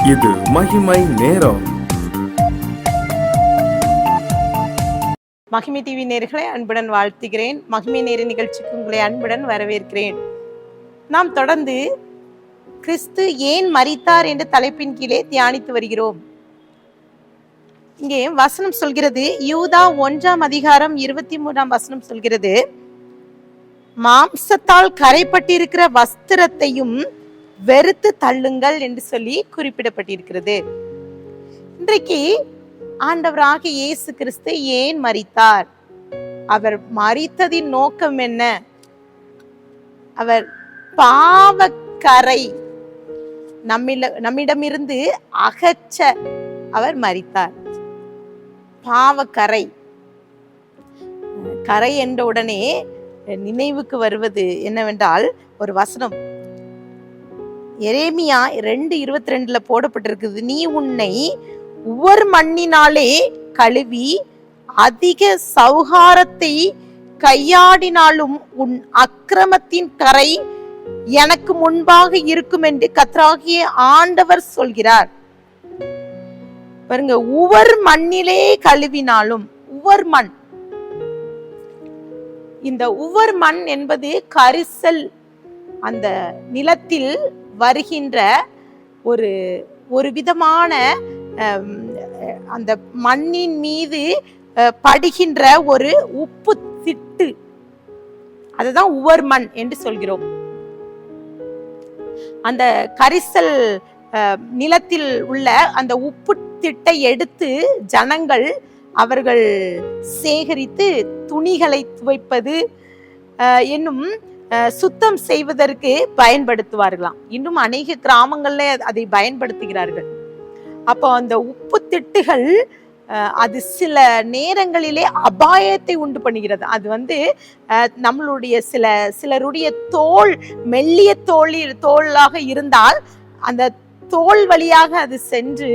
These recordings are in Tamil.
இது மகிமை நேரம். மகிமை டிவி நேயர்களை அன்புடன் வாழ்த்துகிறேன். மகிமை நேர நிகழ்ச்சிக்கு உங்களை அன்புடன் வரவேற்கிறேன். நாம் தொடர்ந்து கிறிஸ்து ஏன் மரித்தார் என்ற தலைப்பின் கீழே தியானித்து வருகிறோம். இங்கே வசனம் சொல்கிறது, யூதா 1:23 சொல்கிறது, மாம்சத்தால் கரைப்பட்டிருக்கிற வஸ்திரத்தையும் வெறுத்து தள்ளுங்கள் என்று சொல்லி குறிப்பிடப்பட்டிருக்கிறது. இன்றைக்கு ஆண்டவராகிய இயேசு கிறிஸ்து ஏன் மரித்தார்? அவர் மரித்ததின் நோக்கம் என்ன? அவர் பாவக்கரை நம்மிடமிருந்து அகற்ற அவர் மரித்தார். பாவக்கரை, கரை என்ற உடனே நினைவுக்கு வருவது என்னவென்றால் ஒரு வசனம் எரேமியா 2:22 போடப்பட்டிருக்குது. நீ உன்னை ஒவ்வொரு மண்ணினாலே கழுவி அதிக சௌகாரத்தை கையாடினாலும் உன் அக்கிரமத்தின் கரை எனக்கு முன்பாக இருக்கும் என்று கர்த்தராகிய ஆண்டவர் சொல்கிறார். பாருங்க, ஒவ்வொரு மண்ணிலே கழுவினாலும், ஒவ்வொரு மண், இந்த ஒவ்வொரு மண் என்பது கரிசல், அந்த நிலத்தில் வருகின்ற ஒரு விதமான அந்த மண்ணின் மீது படுகின்ற ஒரு உப்பு திட்டு, அதுதான் உவர் மண் என்று சொல்கிறோம். அந்த கரிசல் நிலத்தில் உள்ள அந்த உப்பு திட்டை எடுத்து ஜனங்கள் அவர்கள் சேகரித்து துணிகளை துவைப்பது என்னும் சுத்தம் செய்வதற்கு பயன்படுத்துவார்களாம். இன்னும் அநேக கிராமங்கள்ல அதை பயன்படுத்துகிறார்கள். அப்போ அந்த உப்பு திட்டுகள் அது சில நேரங்களிலே அபாயத்தை உண்டு பண்ணுகிறது. அது நம்மளுடைய சிலருடைய தோல் மெல்லிய தோலாக இருந்தால் அந்த தோல் வழியாக அது சென்று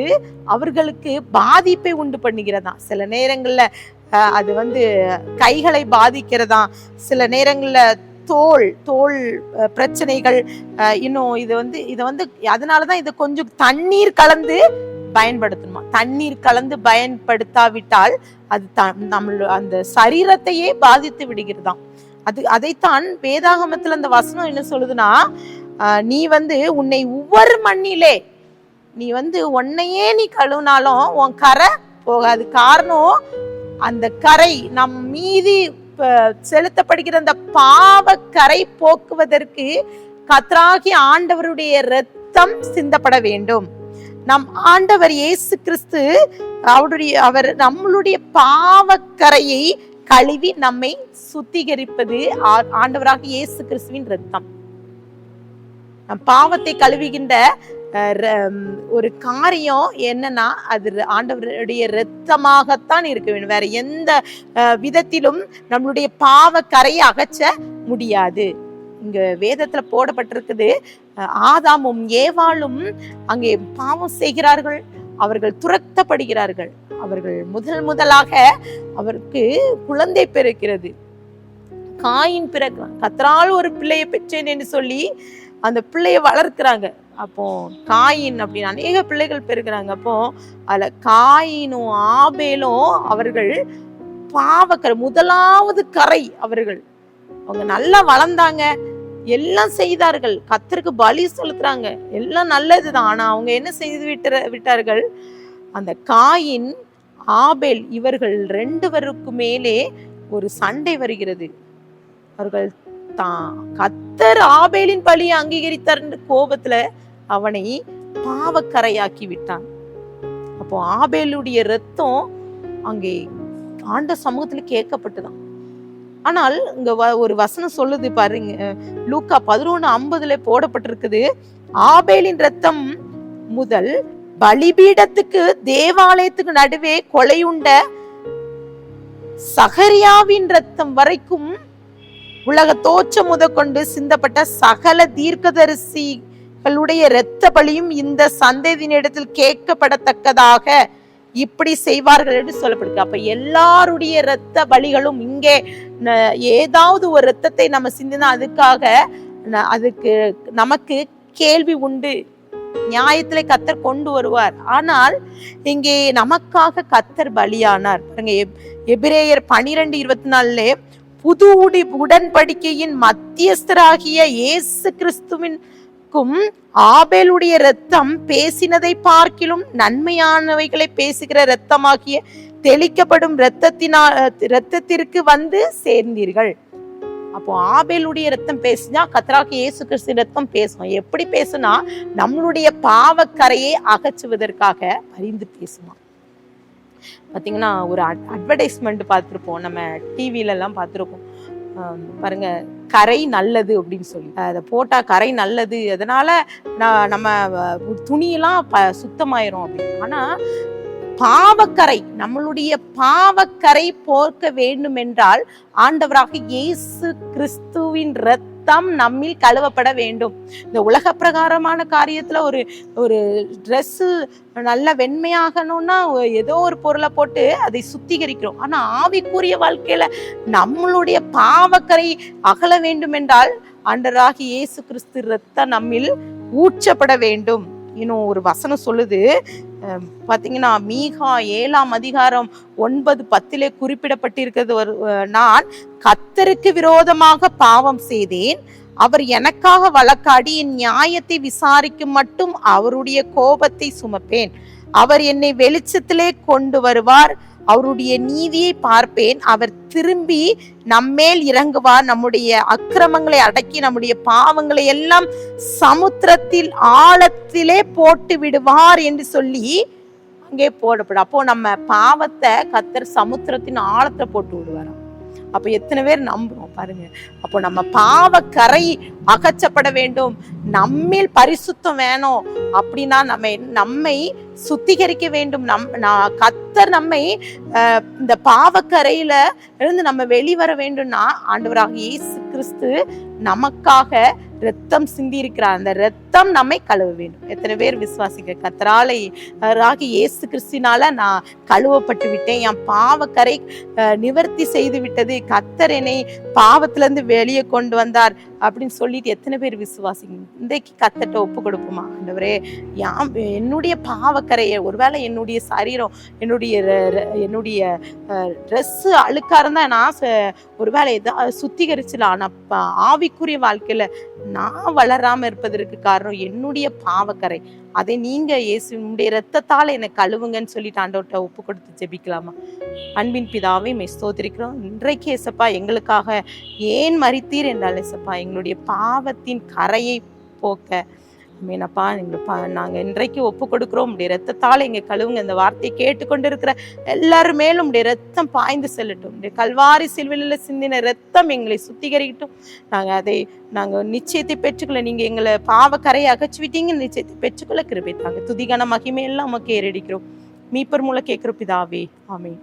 அவர்களுக்கு பாதிப்பை உண்டு பண்ணுகிறதா. சில நேரங்கள்ல அது கைகளை பாதிக்கிறதா, சில நேரங்கள்ல தோல் பிரச்சனைகள். இன்னும் இதை அதனாலதான் இதை கொஞ்சம் தண்ணீர் கலந்து பயன்படுத்தணுமா. தண்ணீர் கலந்து பயன்படுத்தாவிட்டால் அது அந்த சரீரத்தையே பாதித்து விடுகிறதாம். அதைத்தான் வேதாகமத்துல அந்த வசனம் என்ன சொல்லுதுன்னா, நீ உன்னை ஒவ்வொரு மண்ணிலே நீ உன்னையே நீ கழுவினாலும் உன் கரை போகாது. காரணம், அந்த கரை நம் மீது செலுத்தப்படுகிற அந்த பாவக்கரை போக்குவதற்கு கர்த்தராகிய ஆண்டவருடைய இரத்தம் சிந்தப்பட வேண்டும். நம் ஆண்டவர் இயேசு கிறிஸ்து அவர் நம்மளுடைய பாவக்கரையை கழுவி நம்மை சுத்திகரிப்பது ஆண்டவராகிய இயேசு கிறிஸ்துவின் இரத்தம். நம் பாவத்தை கழுவுகின்ற ஒரு காரியம் என்னன்னா, அது ஆண்டவருடைய இரத்தமாகத்தான் இருக்க வேண்டும். வேற எந்த விதத்திலும் நம்மளுடைய பாவ கரையை அகற்ற முடியாது. இங்க வேதத்துல போடப்பட்டிருக்குது, ஆதாமும் ஏவாளும் அங்கே பாவம் செய்கிறார்கள், அவர்கள் துரத்தப்படுகிறார்கள். அவர்கள் முதலாக அவருக்கு குழந்தை பிறக்கிறது. காயின் பிறக்கிறான். கர்த்தரால் ஒரு பிள்ளையை பெற்றேன் என்று சொல்லி அந்த பிள்ளைய வளர்க்கிறாங்க. அப்போ காயின் அப்படின்னு அநேக பிள்ளைகள் பெறுகிறாங்க. அப்போ அதுல காயினும் ஆபேலும் அவர்கள் பாவக்கரை, முதலாவது கரை. அவங்க நல்லா வளர்ந்தாங்க, எல்லாம் செய்தார்கள், கர்த்தருக்கு பலி செலுத்துறாங்க, எல்லாம் நல்லதுதான். ஆனா அவங்க என்ன செய்து விட்டார்கள்? அந்த காயின் ஆபேல் இவர்கள் 2 பேருக்கு மேலே ஒரு சண்டை வருகிறது. அவர்கள் கர்த்தர் ஆபேலின் பலியை அங்கீகரித்தார் கோபத்துல அவனை பாவக்கரையாக்கி விட்டான். அப்போ ஆபேலுடைய இரத்தம் அங்கே ஆண்ட சமூகத்துல கேட்கப்பட்டுதான். ஆனால் இங்க ஒரு வசனம் சொல்லுது பாருங்க, லூக்கா 11:50 போடப்பட்டிருக்குது, ஆபேலின் இரத்தம் முதல் பலிபீடத்துக்கு தேவாலயத்துக்கு நடுவே கொலையுண்ட சகரியாவின் இரத்தம் வரைக்கும் உலக தோற்றம் முதற்கொண்டு சிந்தப்பட்ட சகல தீர்க்கதரிசிகளுடைய இரத்த பலியும் இந்த சந்ததியினிடத்தில் கேட்கப்படத்தக்கதாக இப்படி செய்வார்கள் என்று சொல்லப்படுது. அப்ப எல்லாருடைய இரத்த பலிகளும் இங்கே ஏதாவது ஒரு இரத்தத்தை நம்ம சிந்தினா அதுக்கு நமக்கு கேள்வி உண்டு. நியாயத்திலே கத்தர் கொண்டு வருவார். ஆனால் இங்கே நமக்காக கத்தர் பலியானார். பாருங்க, எபிரேயர் 12:24 புது உடன்படிக்கையின் மத்தியஸ்தராகிய இயேசு கிறிஸ்துவிற்கும் ஆபேலுடைய இரத்தம் பேசினதை பார்க்கிலும் நன்மையானவைகளை பேசுகிற இரத்தமாகிய தெளிக்கப்படும் இரத்தத்திற்கு வந்து சேர்ந்தீர்கள். அப்போ ஆபேலுடைய இரத்தம் பேசினா கர்த்தராகிய இயேசு கிறிஸ்து இரத்தம் பேசும். எப்படி பேசுனா, நம்மளுடைய பாவக்கரையை அகற்றுவதற்காக பரிந்து பேசுமா. பாத்தீங்கன்னா, ஒரு அட்வர்டைஸ்மெண்ட் பார்த்துருப்போம், நம்ம டிவில எல்லாம் பார்த்துருப்போம். பாருங்க, கரை நல்லது அப்படின்னு சொல்லி அதை போட்டா கரை நல்லது, அதனால நம்ம துணியெல்லாம் சுத்தமாயிரும் அப்படின்னு. ஆனா பாவக்கரை, நம்மளுடைய பாவக்கரை போக்க வேண்டும் என்றால் ஆண்டவராக இயேசு கிறிஸ்துவின் இரத்தம் நம்மில் கழுவப்பட வேண்டும். இந்த உலக பிரகாரமான காரியத்துல ஒரு ட்ரெஸ் நல்ல வெண்மையாகணும்னா ஏதோ ஒரு பொருளை போட்டு அதை சுத்திகரிக்கிறோம். ஆனா ஆவிக்குரிய வாழ்க்கையில நம்மளுடைய பாவக்கரை அகல வேண்டும் என்றால் ஆண்டவராக இயேசு கிறிஸ்து இரத்தம் நம்மில் ஊற்றப்பட வேண்டும். இன்னும் ஒரு வசனம் சொல்லுது, பாத்தீங்கன்னா மீகா 7:9-10 குறிப்பிடப்பட்டிருக்கிறது. நான் கர்த்தருக்கு விரோதமாக பாவம் செய்தேன், அவர் எனக்காக வழக்காடி என் நியாயத்தை விசாரிக்கும் மட்டும் அவருடைய கோபத்தை சுமப்பேன். அவர் என்னை வெளிச்சத்திலே கொண்டு வருவார், அவருடைய நீதியை பார்ப்பேன். அவர் திரும்பி நம்மேல் இறங்குவார், நம்முடைய அக்கிரமங்களை அடக்கி நம்முடைய பாவங்களை எல்லாம் சமுத்திரத்தில் ஆழத்திலே போட்டு விடுவார் என்று சொல்லி அங்கே போடப்படும். அப்போ நம்ம பாவத்தை கர்த்தர் சமுத்திரத்தின் ஆழத்தை போட்டு விடுவாராம். அப்ப எத்தனை பேர் நம்புறோம் பாருங்க. அப்போ நம்ம பாவக்கரை அகற்றப்பட வேண்டும், நம்மில் பரிசுத்தம் வேணும் அப்படின்னா நம்மை சுத்திகரிக்க வேண்டும். கர்த்தர் நம்மை இந்த பாவக்கரையில இருந்து நம்ம வெளிவர வேண்டும்னா ஆண்டவராக இயேசு கிறிஸ்து நமக்காக ரத்தம் சிந்தி இருக்கிறார். அந்த ரத்தம் நம்மை கழுவ வேண்டும். எத்தனை பேர் விசுவாசிக்க, கர்த்தராகிய இயேசு கிறிஸ்துனால நான் கழுவப்பட்டு விட்டேன், என் பாவக்கரை நிவர்த்தி செய்து விட்டது, கர்த்தர் என்னை பாவத்துல இருந்து வெளியே கொண்டு வந்தார் அப்படின்னு சொல்லிட்டு எத்தனை பேர் விசுவாசிங்க. இன்றைக்கு கர்த்தர்ட்ட ஒப்பு கொடுப்போமா, ஆண்டவரே என்னுடைய பாவக்கரையை, ஒருவேளை என்னுடைய சரீரம் என்னுடைய ட்ரெஸ் அழுக்கா இருந்தா நான் ஒருவேளை ஏதாவது சுத்திகரிச்சலாம். ஆனா ஆவிக்குரிய வாழ்க்கையில நான் வளராம இருப்பதற்கு காரணம் என்னுடைய பாவக்கரை. அதை நீங்க இயேசுடைய இரத்தத்தால் என்னை கழுவுங்கன்னு சொல்லிட்டு ஆண்டவர்கிட்ட ஒப்பு கொடுத்து ஜெபிக்கலாமா. அன்பின் பிதாவே மெய் ஸ்தோத்திரிக்கிறோம். இன்றைக்கு ஏசப்பா எங்களுக்காக ஏன் மரித்தீர் என்றால் ஏசப்பா எங்களுடைய பாவத்தின் கரையை போக்க மீனப்பா நாங்க இன்றைக்கு ஒப்பு கொடுக்கிறோம். உடைய ரத்தத்தால் எங்க கழுவுங்க. இந்த வார்த்தையை கேட்டுக்கொண்டு இருக்கிற எல்லாரும் மேலும் உடைய ரத்தம் பாய்ந்து செல்லட்டும். உடைய கல்வாரி சிலுவையில சிந்தின ரத்தம் எங்களை சுத்திகரிக்கட்டும். நாங்க நிச்சயத்தை பெற்றுக்கொள்ள, நீங்க எங்களை பாவக்கரையை அகற்றிவிட்டீங்க, நிச்சயத்தை பெற்றுக்கொள்ள கிருபை தாங்க. துதிகான மகிமை எல்லாம் நமக்கு ஏறடிக்கிறோம். மீட்பர் மூலம் கேட்கிற பிதாவே, ஆமென்.